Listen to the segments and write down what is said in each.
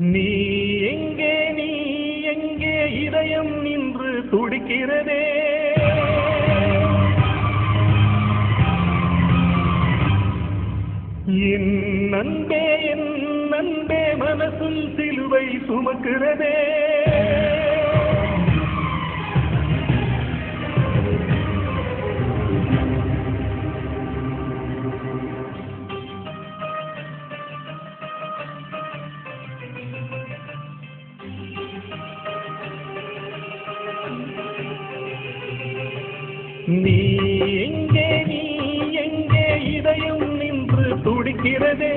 நீ எங்கே நீ எங்கே இதயம் நின்று துடிக்கிறதே என் நன்பே மனசும் சிலுவை சுமக்கிறதே நீ எங்கே இதயம் நின்று துடிக்கிறதே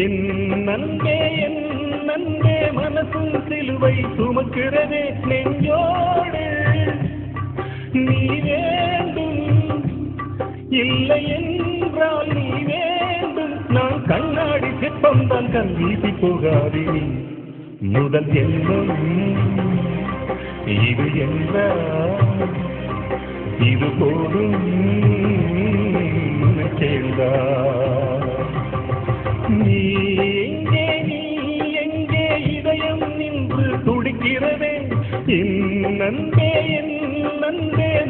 என் நன்பே மனசும் சிலுவை சுமக்கிறதே நெஞ்சோடு நீ வேண்டும் இல்லை என்றால் நீ வேண்டும் நான் கண்ணாடி சிற்பம் தான் கண் வீசி போகாதே முதல் ஜென்மம் இது என்றால் இது போதும் சேர்ந்தார் நீ எங்கே இதயம் நின்று துடிக்கிறதே என் நன்பே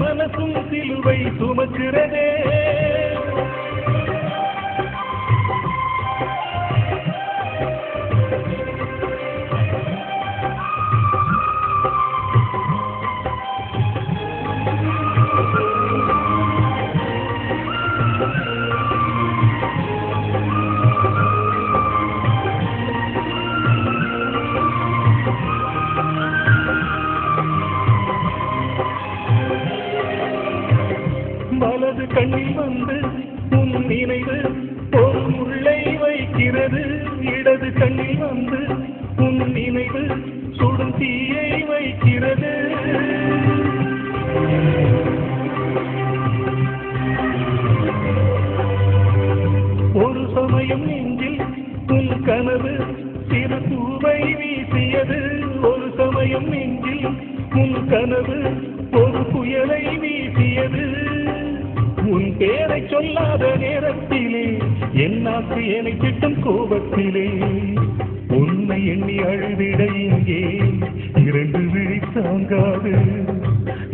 மனசும் சிலுவை சுமக்கிறதே வலது கண்ணில் வந்து உன் நினைவு ஒரு முள்ளை வைக்கிறது இடது கண்ணில் வந்து உன் நினைவு சுடும் தீயை வைக்கிறது ஒரு சமயம் நெஞ்சில் உன் கனவு சிறு பூவை வீசியது ஒரு சமயம் நெஞ்சில் உன் கனவு ஒரு புயலை வீசியது உன் பேரை சொல்லாத நேரத்திலே என் நாக்கு என்னை திட்டும் கோபத்திலே உன்னை எண்ணி அழுதிட இங்கே இரண்டு விழி தாங்காது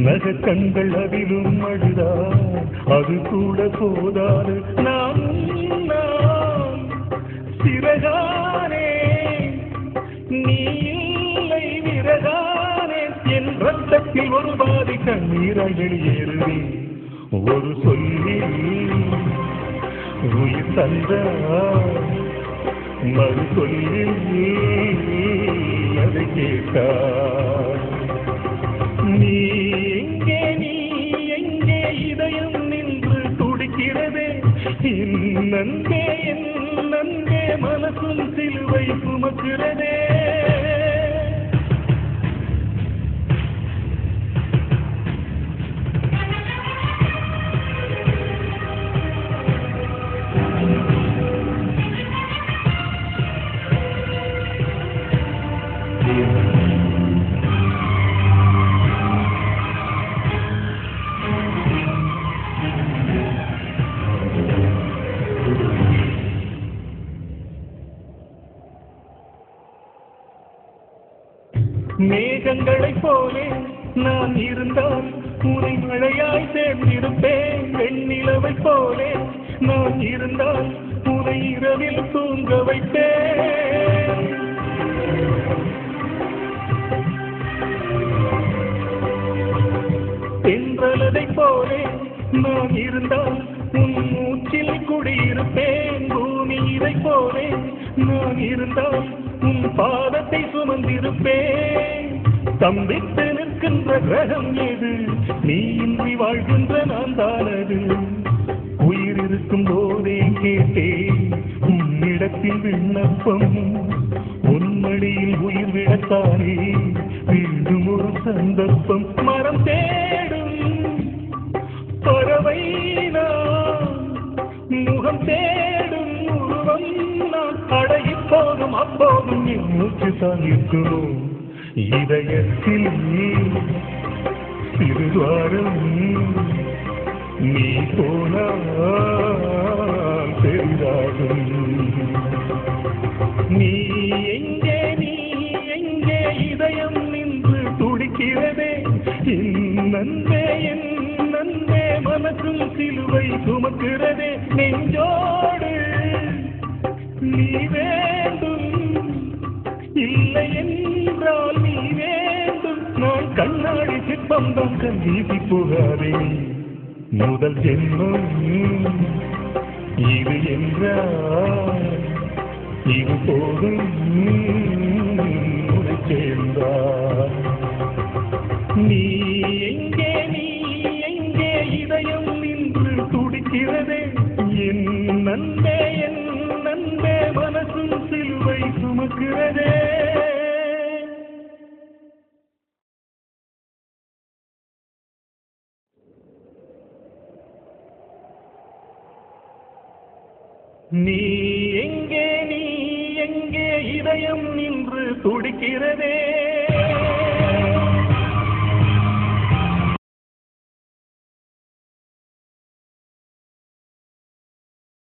நக கண்கள் அதிலும் அழுதா அது கூட போதாது நான் சிறகானே நீ இல்லை விறகானே என் ரத்தத்தில் ஒரு பாதி கண்ணீராய் வெளியேறுவே ஒரு சொல்லில் உயிர் தந்த மறு சொல்லில் அதை கேட்டார் நீ எங்கே இதயம் நின்று துடிக்கிறதே என் நன்பே மனசும் சிலுவை சுமக்கிறதே மேகங்களைப் போலே நான் இருந்தால் உனை மழையாய் சேர்ந்திருப்பேன் வெண்ணிலவைப் போலே நான் இருந்தால் உனை இரவில் தூங்க வைப்பேன் தென்றலைப் போலே நான் இருந்தால் உன் மூச்சில் குடியிருப்பேன் பூமியைப் போலே நான் இருந்தால் உன் பாதத்தை சுமந்திருப்பேன் தம்பித்து நிற்கின்ற கிரகம் எது நீ இன்றி வாழ்கின்ற நான் தானது உயிர் இருக்கும் போதே கேட்டேன் உன்னிடத்தில் விண்ணப்பம் உன்மடியில் உயிர் விடத்தானே மீண்டும் ஒரு சந்தர்ப்பம் மரம் தேடும் பறவை நான் முகம் தேடும் உருவம் நான் அடையிப்போதும் அப்போதும் என் மூச்சு தான் இருக்கணும் இதயத்தில் சிறுதுவாரம் நீ போனால் பெரிதாகும் நீ எங்கே நன்பே என் நன்பே மனசும் சிலுவை சுமக்கிறதே நெஞ்சோடு நீ வேண்டும் இல்லை என்றால் நீ வேண்டும் நான் கண்ணாடி சிற்பம் தான் கண் வீசி போகாதே முதல் ஜென்மம் இது என்றால் இது போதும் சேர்ந்தார் நீ எங்கே இதயம் நின்று துடிக்கிறதே என் நன்பே மனசும் சிலுவை சுமக்கிறதே நீ எங்கே இதயம் நின்று துடிக்கிறதே